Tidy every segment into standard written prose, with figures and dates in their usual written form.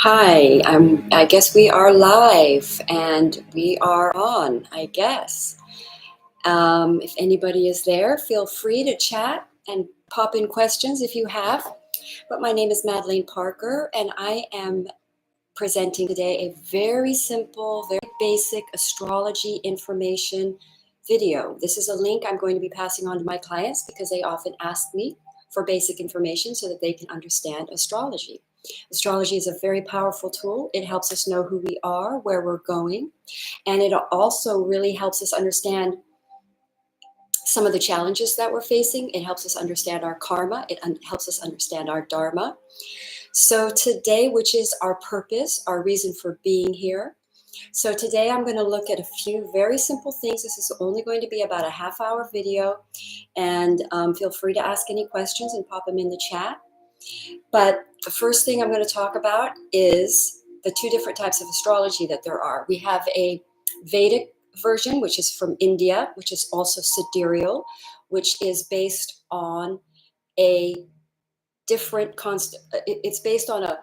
Hi, I guess we are live and we are on, I guess. If anybody is there, feel free to chat and pop in questions if you have. But my name is Madeleine Parker, and I am presenting today a very simple, very basic astrology information video. This is a link I'm going to be passing on to my clients because they often ask me for basic information so that they can understand astrology. Astrology is a very powerful tool. It helps us know who we are, where we're going, and it also really helps us understand some of the challenges that we're facing. It helps us understand our karma. It helps us understand our dharma. So today, which is our purpose, our reason for being here. So today I'm going to look at a few very simple things. This is only going to be about a half-hour video, and feel free to ask any questions and pop them in the chat. But the first thing I'm going to talk about is the two different types of astrology that there are. We have a Vedic version, which is from India, which is also sidereal, which is based on a different it's based on a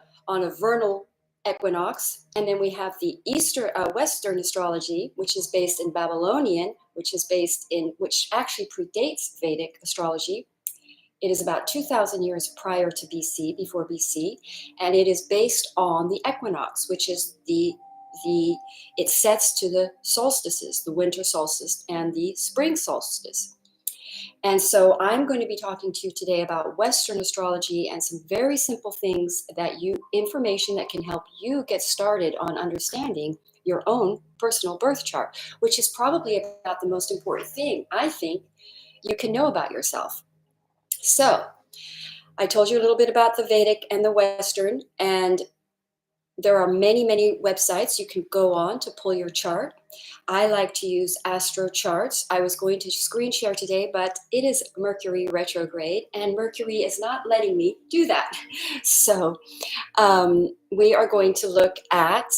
vernal equinox. And then we have the Western astrology, which is based in Babylonian, which actually predates Vedic astrology. It is about 2,000 years prior to BC, before BC, and it is based on the equinox, which is it sets to the solstices, the winter solstice and the spring solstice. And so I'm going to be talking to you today about Western astrology and some very simple things information that can help you get started on understanding your own personal birth chart, which is probably about the most important thing I think you can know about yourself. So I told you a little bit about the Vedic and the Western, and there are many, many websites you can go on to pull your chart. I like to use Astro Charts. I was going to screen share today, but it is Mercury retrograde, and Mercury is not letting me do that. So we are going to look at,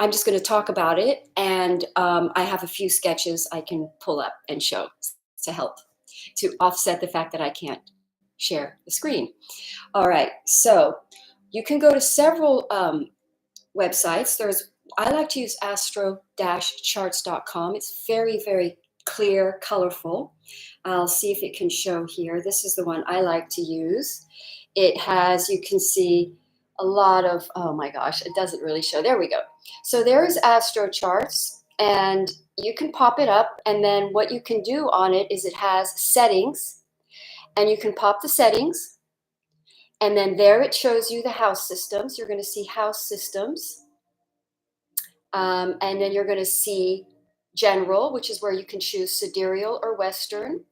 I'm just going to talk about it, and I have a few sketches I can pull up and show to help to offset the fact that I can't share the screen. All right, so you can go to several websites. I like to use astro-charts.com. It's very, very clear, colorful. I'll see if it can show here. This is the one I like to use. It has, you can see a lot of, oh my gosh, it doesn't really show. There we go. So there's Astro Charts, and you can pop it up, and then what you can do on it is it has settings, and you can pop the settings, and then there it shows you the house systems. You're going to see house systems. And then you're going to see general, which is where you can choose sidereal or Western.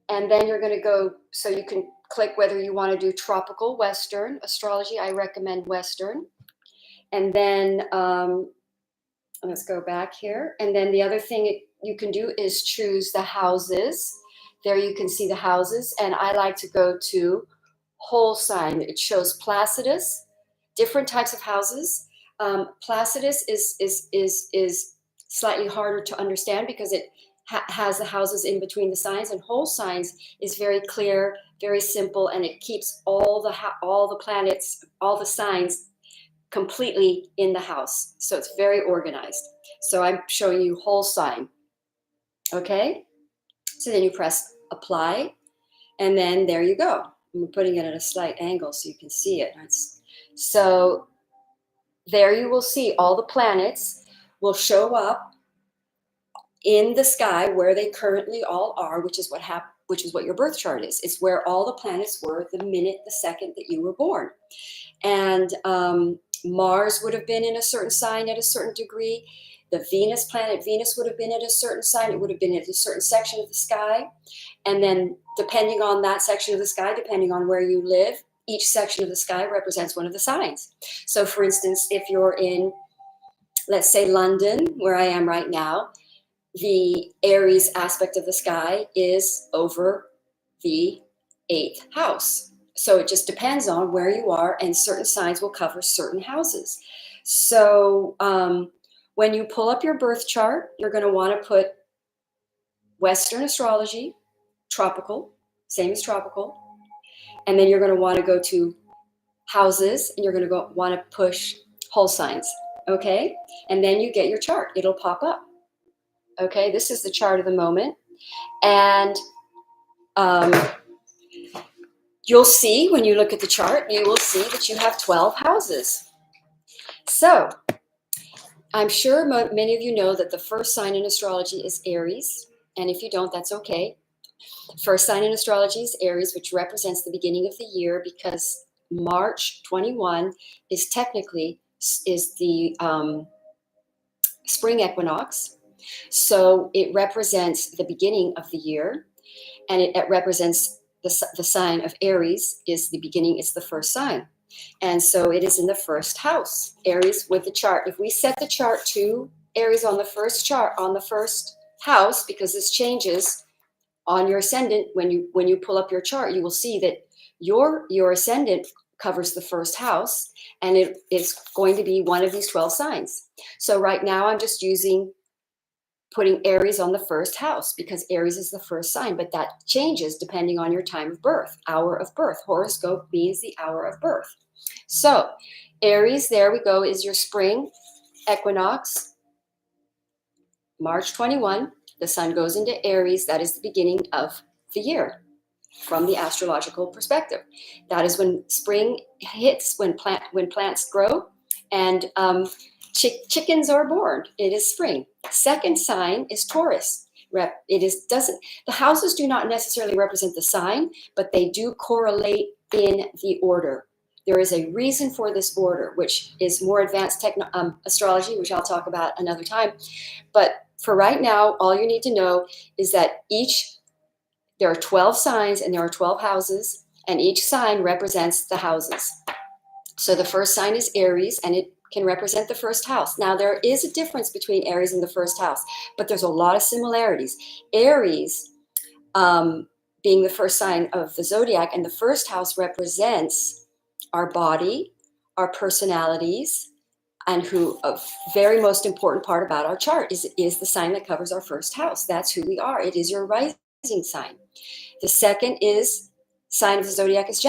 And then you're going to go, so you can click whether you want to do tropical, Western astrology. I recommend Western. And then let's go back here. And then the other thing you can do is choose the houses. There you can see the houses. And I like to go to whole sign. It shows Placidus, different types of houses. Placidus is slightly harder to understand because it has the houses in between the signs, and whole signs is very clear, very simple, and it keeps all the planets, all the signs completely in the house. So it's very organized. So I'm showing you whole sign. Okay. So then you press apply, and then there you go. I'm putting it at a slight angle so you can see it. So there you will see all the planets will show up in the sky where they currently all are, which is what your birth chart is. It's where all the planets were the second that you were born. And Mars would have been in a certain sign at a certain degree. The planet Venus would have been at a certain sign. It would have been at a certain section of the sky. And then depending on that section of the sky, depending on where you live, each section of the sky represents one of the signs. So for instance, if you're in, let's say London, where I am right now, the Aries aspect of the sky is over the 8th house. So it just depends on where you are, and certain signs will cover certain houses. So when you pull up your birth chart, you're going to want to put Western astrology, tropical, same as tropical. And then you're going to want to go to houses, and you're going to want to push whole signs. Okay, and then you get your chart. It'll pop up. Okay, this is the chart of the moment, and you'll see when you look at the chart, you will see that you have 12 houses. So I'm sure many of you know that the first sign in astrology is Aries, and if you don't, that's okay. First sign in astrology is Aries, which represents the beginning of the year, because March 21 is technically the spring equinox. So it represents the beginning of the year, and it represents the sign of Aries is the beginning. It's the first sign. And so it is in the first house, Aries with the chart. If we set the chart to Aries on the first house, because this changes on your ascendant, when you pull up your chart, you will see that your ascendant covers the first house, and it is going to be one of these 12 signs. So right now I'm just putting Aries on the first house because Aries is the first sign, but that changes depending on your time of birth, hour of birth. Horoscope means the hour of birth. So Aries, there we go, is your spring equinox, March 21. The sun goes into Aries. That is the beginning of the year from the astrological perspective. That is when spring hits, when plants grow, and chickens are born. It is spring. Second sign is Taurus. The houses do not necessarily represent the sign, but they do correlate in the order. There is a reason for this order, which is more advanced astrology, which I'll talk about another time. But for right now, all you need to know is that there are 12 signs and there are 12 houses, and each sign represents the houses. So the first sign is Aries, and it can represent the first house. Now, there is a difference between Aries and the first house, but there's a lot of similarities. Aries, being the first sign of the zodiac, and the first house represents our body, our personalities, and a very most important part about our chart is the sign that covers our first house. That's who we are. It is your rising sign. The second sign of the zodiac is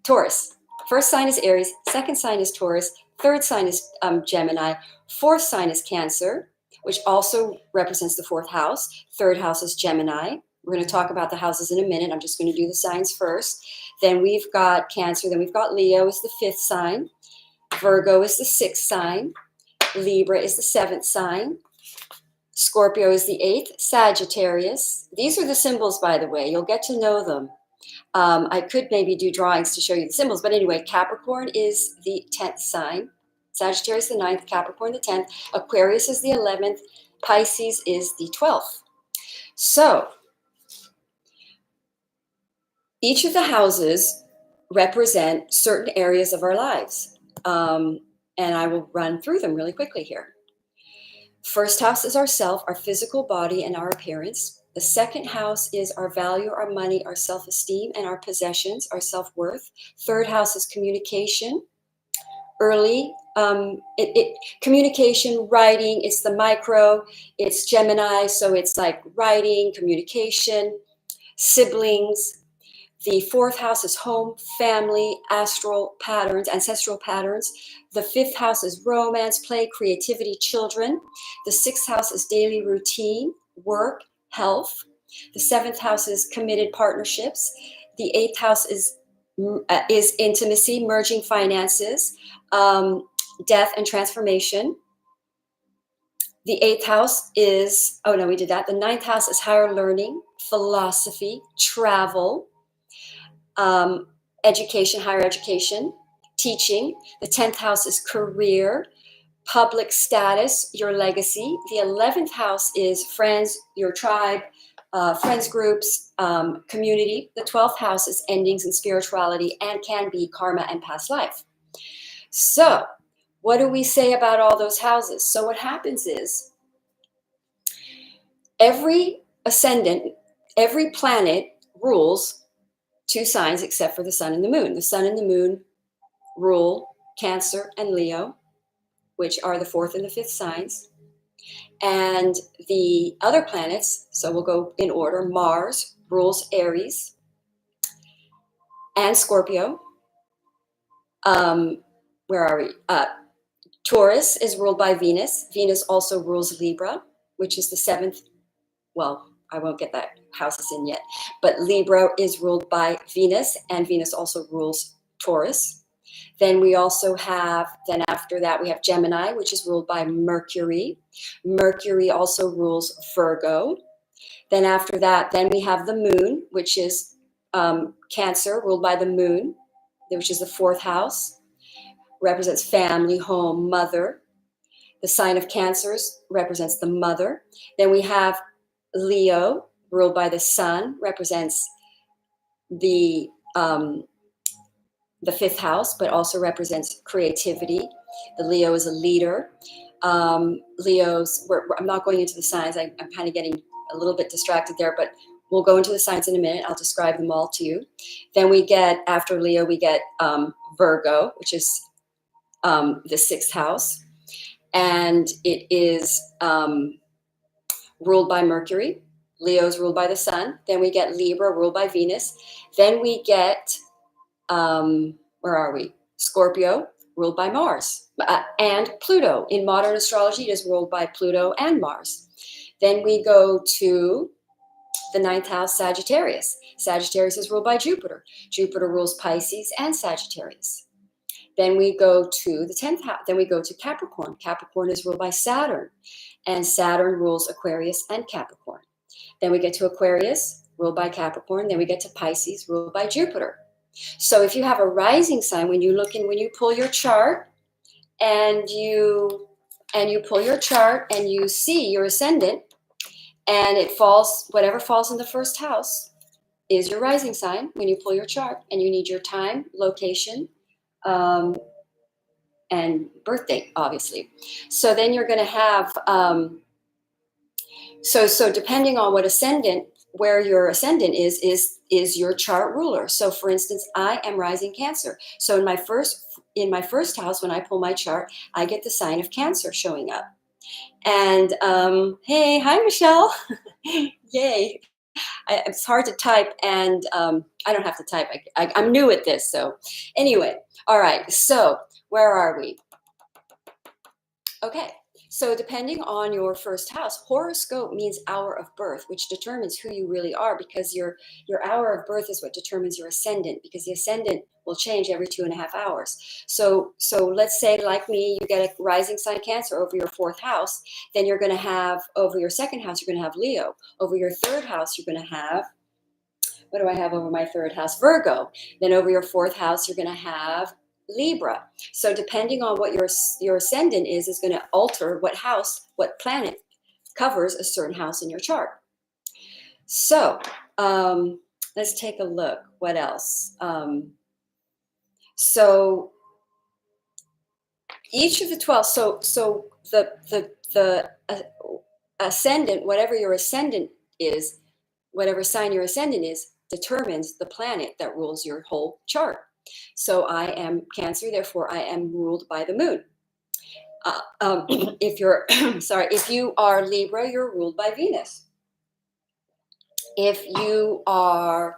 Taurus. First sign is Aries. Second sign is Taurus. Third sign is Gemini. Fourth sign is Cancer, which also represents the fourth house. Third house is Gemini. We're going to talk about the houses in a minute. I'm just going to do the signs first. Then we've got Cancer. Then we've got Leo is the fifth sign. Virgo is the sixth sign. Libra is the seventh sign. Scorpio is the eighth. Sagittarius. These are the symbols, by the way. You'll get to know them. I could maybe do drawings to show you the symbols, but anyway, Capricorn is the 10th sign. Sagittarius the 9th, Capricorn the 10th. Aquarius is the 11th. Pisces is the 12th. So each of the houses represent certain areas of our lives. And I will run through them really quickly here. First house is ourself, our physical body, and our appearance. The second house is our value, our money, our self-esteem, and our possessions, our self-worth. Third house is communication, communication, writing. It's the micro. It's Gemini, so it's like writing, communication, siblings. The fourth house is home, family, ancestral patterns. The fifth house is romance, play, creativity, children. The sixth house is daily routine, work, health. The seventh house is committed partnerships. The eighth house is intimacy, merging finances, death and transformation. The eighth house is, we did that. The ninth house is higher learning, philosophy, travel, education, higher education, teaching. The 10th house is career, public status, your legacy. The 11th house is friends, your tribe, friends groups, community. The 12th house is endings and spirituality, and can be karma and past life. So what do we say about all those houses? So what happens is every ascendant, every planet rules two signs except for the sun and the moon. The sun and the moon rule Cancer and Leo, which are the fourth and the fifth signs. And the other planets, so we'll go in order. Mars rules Aries and Scorpio. Where are we? Taurus is ruled by Venus. Venus also rules Libra, which is the seventh. Well, I won't get that houses in yet, but Libra is ruled by Venus, and Venus also rules Taurus. Then we also have, then after that, we have Gemini, which is ruled by Mercury. Mercury also rules Virgo. Then after that, then we have the moon, which is Cancer, ruled by the moon, which is the fourth house, represents family, home, mother. The sign of Cancers represents the mother. Then we have Leo, ruled by the sun, represents the fifth house, but also represents creativity. The Leo is a leader. I'm not going into the signs. I'm kind of getting a little bit distracted there, but we'll go into the signs in a minute. I'll describe them all to you. Then we get, after Leo, we get Virgo, which is the sixth house. And it is ruled by Mercury. Leo is ruled by the sun. Then we get Libra, ruled by Venus. Then we get, where are we? Scorpio, ruled by Mars. And Pluto. In modern astrology, it is ruled by Pluto and Mars. Then we go to the ninth house, Sagittarius. Sagittarius is ruled by Jupiter. Jupiter rules Pisces and Sagittarius. Then we go to the 10th house. Then we go to Capricorn. Capricorn is ruled by Saturn, and Saturn rules Aquarius and Capricorn. Then we get to Aquarius, ruled by Capricorn. Then we get to Pisces, ruled by Jupiter. So if you have a rising sign, when you pull your chart and you pull your chart and you see your ascendant, and it falls, whatever falls in the first house is your rising sign when you pull your chart, and you need your time, location, and birth date, obviously. So then you're going to have, so depending on what ascendant, where your ascendant is your chart ruler. So for instance, I am rising Cancer. So in my first house, when I pull my chart, I get the sign of Cancer showing up. And hey, hi, Michelle. Yay. It's hard to type, and I don't have to type. I'm new at this. So anyway, all right. So where are we? Okay. So depending on your first house, horoscope means hour of birth, which determines who you really are, because your hour of birth is what determines your ascendant, because the ascendant will change every 2.5 hours. So let's say, like me, you get a rising sign Cancer over your fourth house, then you're going to have, over your second house, you're going to have Leo. Over your third house, you're going to have, what do I have over my third house? Virgo. Then over your fourth house, you're going to have Libra. So depending on what your ascendant is going to alter what house, what planet covers a certain house in your chart. So let's take a look. What else? So each of the 12. So the ascendant, whatever your ascendant is, whatever sign your ascendant is, determines the planet that rules your whole chart. So I am Cancer, therefore I am ruled by the moon. If you're if you are Libra, you're ruled by Venus. If you are,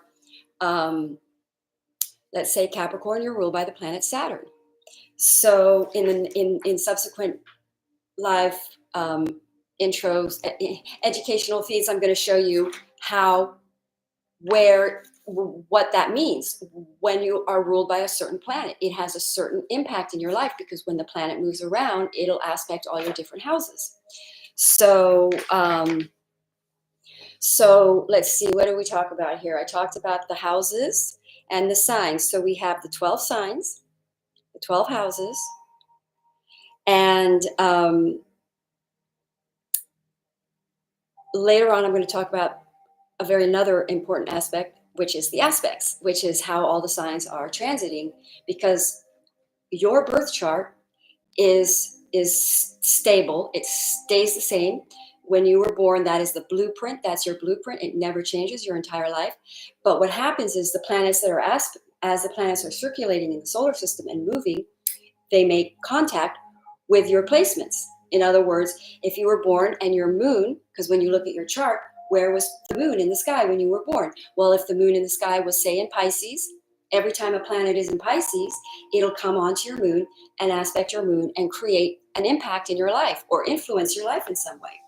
let's say Capricorn, you're ruled by the planet Saturn. So in subsequent live intros, educational feeds, I'm going to show you what that means when you are ruled by a certain planet. It has a certain impact in your life, because when the planet moves around, it'll aspect all your different houses. So let's see, what do we talk about here? I talked about the houses and the signs. So we have the 12 signs, the 12 houses, and later on I'm going to talk about another important aspect, which is the aspects, which is how all the signs are transiting, because your birth chart is stable. It stays the same. When you were born, that is the blueprint. That's your blueprint. It never changes your entire life. But what happens is the planets that are as the planets are circulating in the solar system and moving, they make contact with your placements. In other words, if you were born and your moon, because when you look at your chart, where was the moon in the sky when you were born? Well, if the moon in the sky was, say, in Pisces, every time a planet is in Pisces, it'll come onto your moon and aspect your moon and create an impact in your life or influence your life in some way.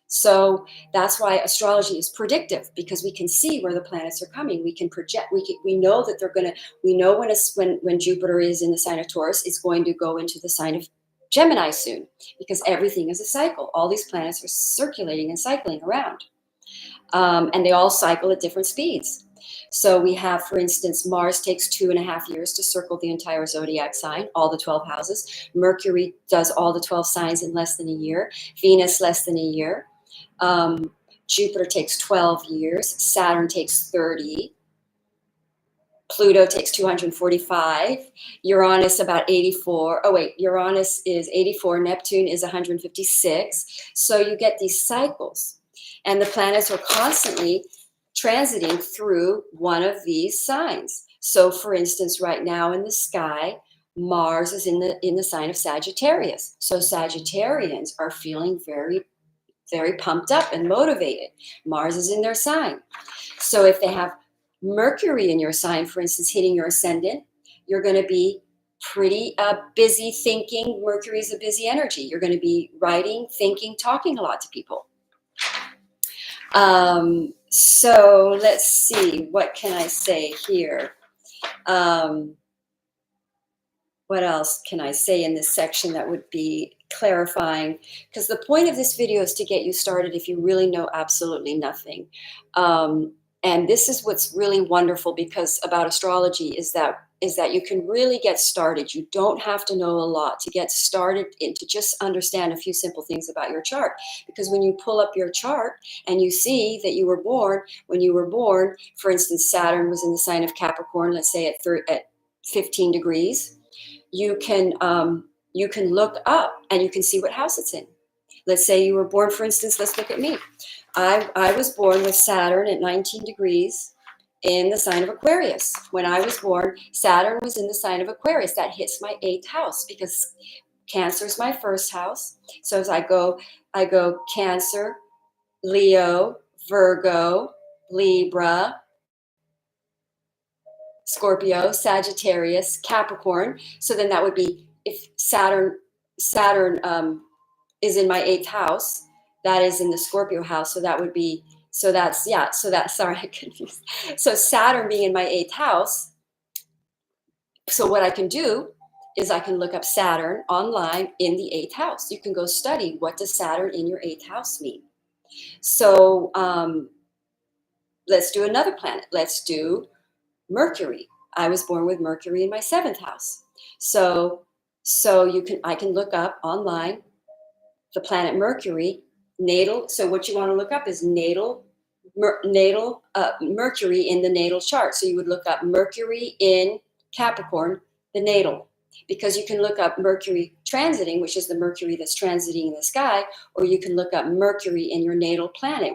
So that's why astrology is predictive, because we can see where the planets are coming. We can project. We know that they're going to. We know when Jupiter is in the sign of Taurus, it's going to go into the sign of Gemini soon, because everything is a cycle. All these planets are circulating and cycling around, and they all cycle at different speeds. So we have, for instance, Mars takes 2.5 years to circle the entire zodiac sign, all the 12 houses. Mercury does all the 12 signs in less than a year. Venus less than a year. Jupiter takes 12 years. Saturn takes 30. Pluto takes 245. Uranus about 84. Oh wait, Uranus is 84. Neptune is 156. So you get these cycles, and the planets are constantly transiting through one of these signs. So for instance, right now in the sky, Mars is in the sign of Sagittarius. So Sagittarians are feeling very, very pumped up and motivated. Mars is in their sign. So if they have Mercury in your sign, for instance, hitting your ascendant, you're going to be pretty busy thinking. Mercury is a busy energy. You're going to be writing, thinking, talking a lot to people. So let's see, what can I say here? What else can I say in this section that would be clarifying? Because the point of this video is to get you started if you really know absolutely nothing. And this is what's really wonderful because about astrology is that you can really get started. You don't have to know a lot to get started and to just understand a few simple things about your chart. Because when you pull up your chart and you see that you were born, when you were born, for instance, Saturn was in the sign of Capricorn, let's say at 15 degrees, you can look up and you can see what house it's in. Let's say you were born, for instance, let's look at me. I was born with Saturn at 19 degrees in the sign of Aquarius. When I was born, Saturn was in the sign of Aquarius. That hits my 8th house because Cancer is my first house. So as I go Cancer, Leo, Virgo, Libra, Scorpio, Sagittarius, Capricorn. So then that would be if Saturn is in my 8th house, that is in the Scorpio house. So that would be, sorry, I confused. So Saturn being in my 8th house. So what I can do is I can look up Saturn online in the 8th house. You can go study what does Saturn in your 8th house mean. So let's do another planet. Let's do Mercury. I was born with Mercury in my 7th house. So I can look up online the planet Mercury, natal. So what you want to look up is natal Mercury in the natal chart. So you would look up Mercury in Capricorn, the natal, because you can look up Mercury transiting, which is the Mercury that's transiting in the sky, or you can look up Mercury in your natal planet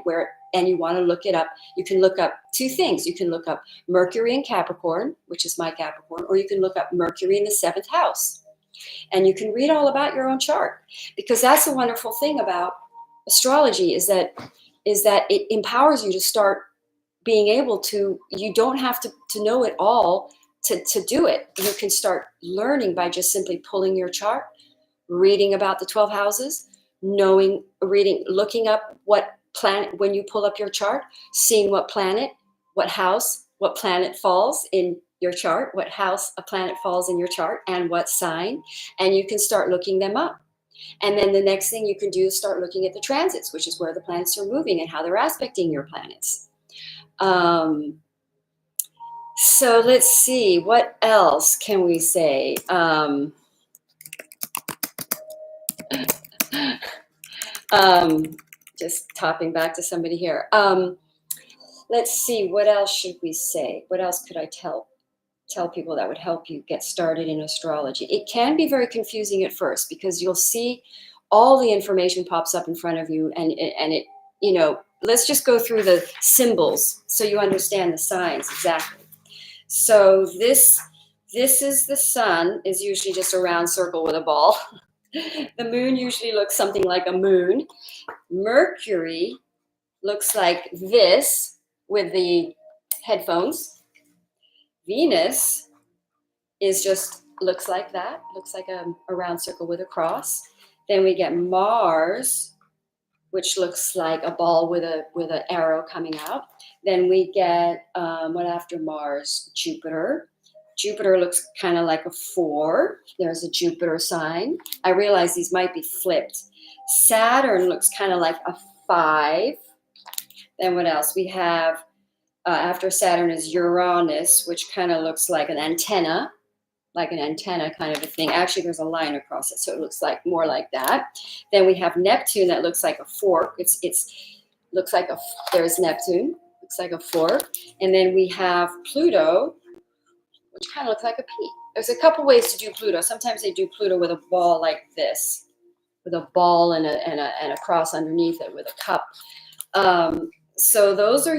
and you want to look it up. You can look up two things. You can look up Mercury in Capricorn, which is my Capricorn, or you can look up Mercury in the 7th house. And you can read all about your own chart, because that's the wonderful thing about astrology is that it empowers you to start being able to, you don't have to know it all to do it. You can start learning by just simply pulling your chart, reading about the 12 houses, looking up what planet, when you pull up your chart, seeing what planet, what house, what planet falls in your chart, what house a planet falls in your chart, and what sign, and you can start looking them up. And then the next thing you can do is start looking at the transits, which is where the planets are moving and how they're aspecting your planets. So let's see, what else can we say? Just topping back to somebody here. Let's see, what else should we say? What else could I tell people that would help you get started in astrology? It can be very confusing at first because you'll see all the information pops up in front of you and it, let's just go through the symbols so you understand the signs exactly. So this is the sun, is usually just a round circle with a ball. The moon usually looks something like a moon. Mercury looks like this with the headphones. Venus is just looks like that, looks like a round circle with a cross. Then we get Mars, which looks like a ball with an arrow coming out. Then we get what after Mars? Jupiter. Jupiter looks kind of like a 4. There's a Jupiter sign. I realize these might be flipped. Saturn looks kind of like a 5. Then what else? We have after Saturn is Uranus, which kind of looks like an antenna kind of a thing. Actually, there's a line across it, so it looks like more like that. Then we have Neptune that looks like a fork. It's looks like there's Neptune, looks like a fork. And then we have Pluto, which kind of looks like a P. There's a couple ways to do Pluto. Sometimes they do Pluto with a ball like this, with a ball and a cross underneath it with a cup. So those are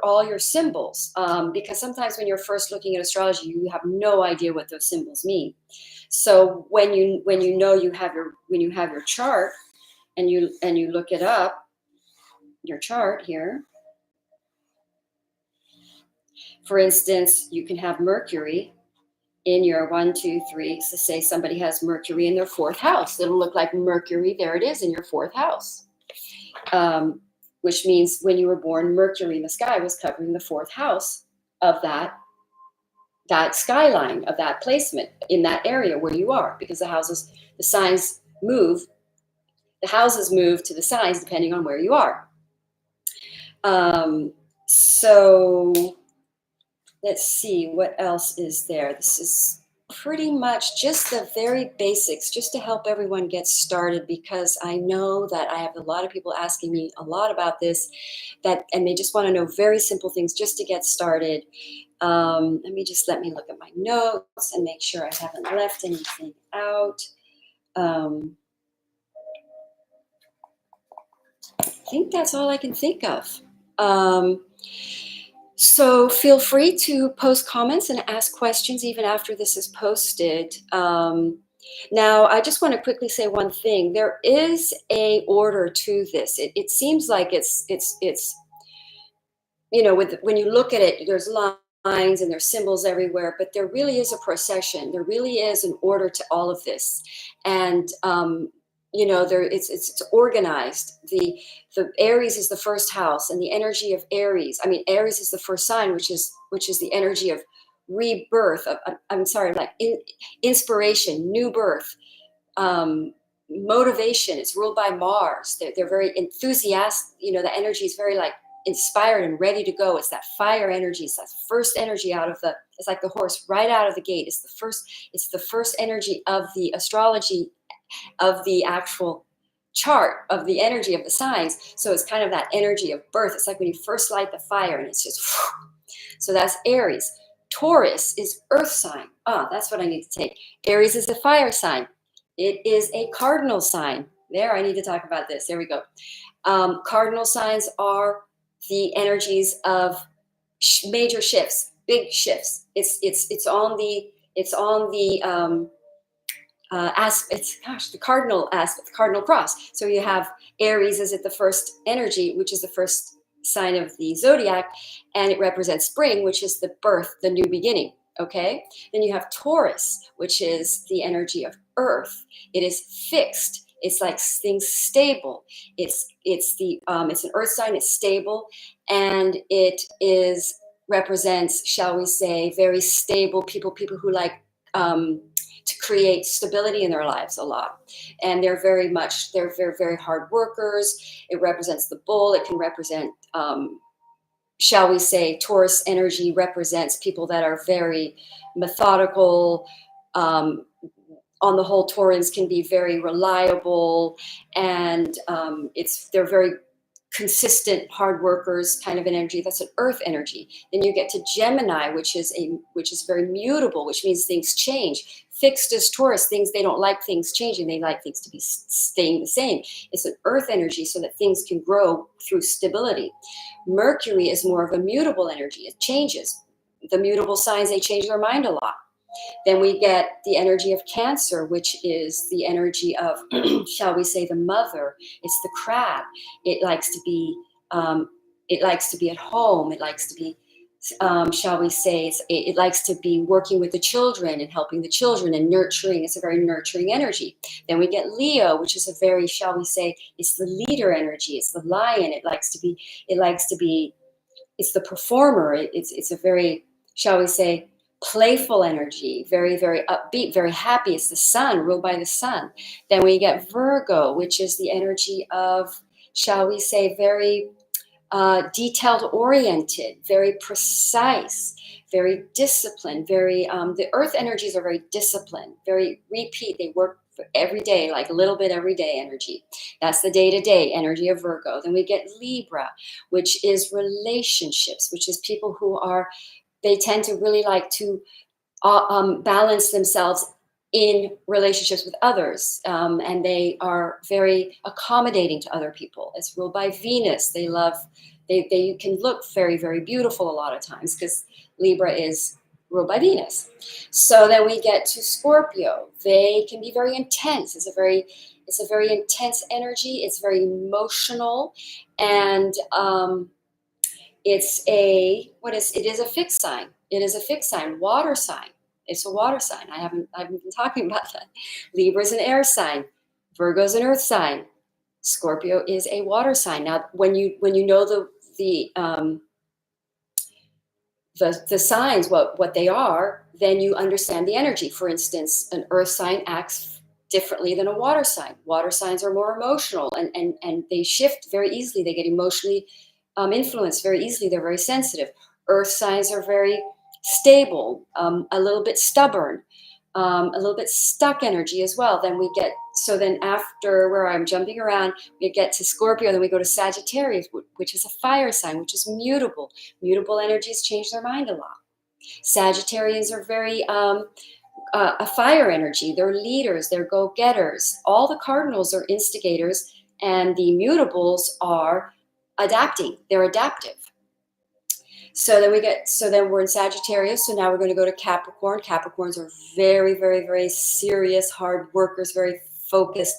all your symbols, because sometimes when you're first looking at astrology, you have no idea what those symbols mean. So when you know you have your chart and you look it up, your chart here. For instance, you can have Mercury in your 1, 2, 3. So say somebody has Mercury in their 4th house. It'll look like Mercury. There it is in your 4th house. Which means when you were born, Mercury in the sky was covering the 4th house of that skyline, of that placement in that area where you are, because the houses move to the signs depending on where you are. So let's see, what else is there? This is pretty much just the very basics, just to help everyone get started, because I know that I have a lot of people asking me a lot about this, and they just want to know very simple things just to get started. Let me look at my notes and make sure I haven't left anything out. I think that's all I can think of. So feel free to post comments and ask questions even after this is posted. Now, I just want to quickly say one thing. There is a order to this. It seems like it's when you look at it, there's lines and there's symbols everywhere, but there really is a procession. There really is an order to all of this, and it's organized. The Aries is the first house, and the energy of Aries. Aries is the first sign, which is the energy of rebirth. Inspiration, new birth, motivation. It's ruled by Mars. They're very enthusiastic. The energy is very inspired and ready to go. It's that fire energy. It's that first energy it's like the horse right out of the gate. It's the first energy of the astrology, of the actual chart, of the energy of the signs. So it's kind of that energy of birth. It's like when you first light the fire and it's just, so that's Aries. Taurus is earth sign. That's what I need to take. Aries is a fire sign. It is a cardinal sign. There, I need to talk about this. There we go. Cardinal signs are the energies of major shifts, big shifts. It's on the the cardinal aspect, the cardinal cross. So you have Aries is the first energy, which is the first sign of the zodiac, and it represents spring, which is the birth, the new beginning. Okay. Then you have Taurus, which is the energy of earth. It is fixed. It's like things stable. It's an earth sign. It's stable, and it represents, shall we say, very stable people who like to create stability in their lives a lot. And they're very, very hard workers. It represents the bull. It can represent, shall we say, Taurus energy represents people that are very methodical. On the whole, Taurans can be very reliable, and they're very consistent, hard workers kind of an energy. That's an earth energy. Then you get to Gemini, which is very mutable, which means things change. Fixed as Taurus, they don't like things changing. They like things to be staying the same. It's an earth energy, so that things can grow through stability. Mercury is more of a mutable energy. It changes. The mutable signs, they change their mind a lot. Then we get the energy of Cancer, which is the energy of, shall we say, the mother. It's the crab. It likes to be at home. It likes to be shall we say, it likes to be working with the children and helping the children and nurturing. It's a very nurturing energy. Then we get Leo, which is a very, shall we say, it's the leader energy. It's the lion. It likes to be, it's the performer. It's a very, shall we say, playful energy, very, very upbeat, very happy. It's the sun, ruled by the sun. Then we get Virgo, which is the energy of, shall we say, very detailed oriented, very precise, very disciplined, the earth energies are very disciplined, very repeat. They work for every day, like a little bit every day energy. That's the day-to-day energy of Virgo. Then we get Libra, which is relationships, which is people they tend to really like to balance themselves in relationships with others, and they are very accommodating to other people. It's ruled by Venus. They can look very, very beautiful a lot of times because Libra is ruled by Venus. So then we get to Scorpio. They can be very intense. It's a very intense energy. It's very emotional, and it is a fixed sign. It is a fixed sign, water sign. It's a water sign. I haven't been talking about that. Libra is an air sign. Virgo is an earth sign. Scorpio is a water sign. Now, when you know the signs, what they are, then you understand the energy. For instance, an earth sign acts differently than a water sign. Water signs are more emotional, and they shift very easily. They get emotionally influenced very easily. They're very sensitive. Earth signs are very stable, a little bit stubborn, a little bit stuck energy as well. Then after, where I'm jumping around, we get to Scorpio, then we go to Sagittarius, which is a fire sign, which is mutable. Mutable energies change their mind a lot. Sagittarians are very a fire energy. They're leaders, they're go-getters. All the cardinals are instigators, and the mutables are adapting. They're adaptive. So then we're in Sagittarius. So now we're going to go to Capricorn. Capricorns are very, very, very serious, hard workers, very focused.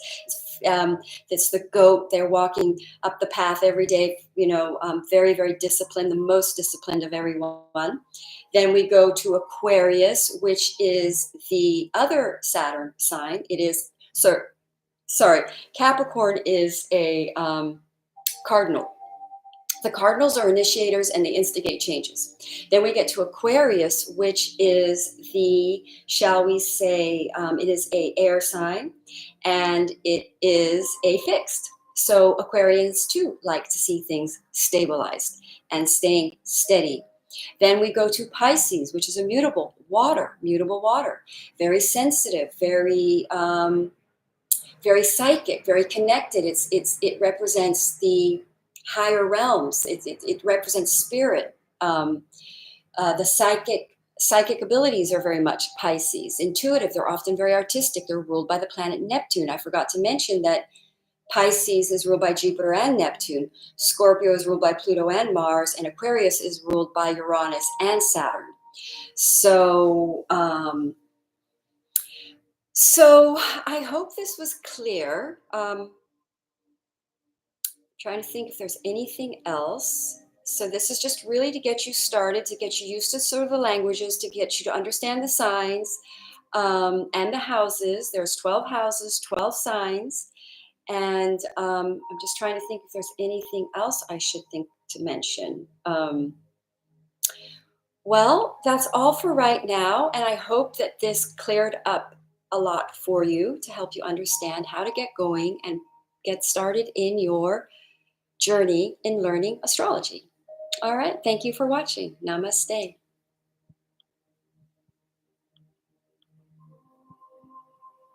It's the goat. They're walking up the path every day, very, very disciplined, the most disciplined of everyone. Then we go to Aquarius, which is the other Saturn sign. Capricorn is a cardinal. The cardinals are initiators and they instigate changes. Then we get to Aquarius, which is shall we say, it is a air sign, and it is a fixed. So Aquarians too like to see things stabilized and staying steady. Then we go to Pisces, which is a mutable water, very sensitive, very very psychic, very connected. It represents the higher realms. It represents spirit. The psychic abilities are very much Pisces. Intuitive. They're often very artistic. They're ruled by the planet Neptune. I forgot to mention that Pisces is ruled by Jupiter and Neptune. Scorpio is ruled by Pluto and Mars, and Aquarius is ruled by Uranus and Saturn. So I hope this was clear. Trying to think if there's anything else. So this is just really to get you started, to get you used to sort of the languages, to get you to understand the signs and the houses. There's 12 houses, 12 signs. And I'm just trying to think if there's anything else I should think to mention. Well, that's all for right now. And I hope that this cleared up a lot for you to help you understand how to get going and get started in your journey in learning astrology. All right. Thank you for watching. Namaste.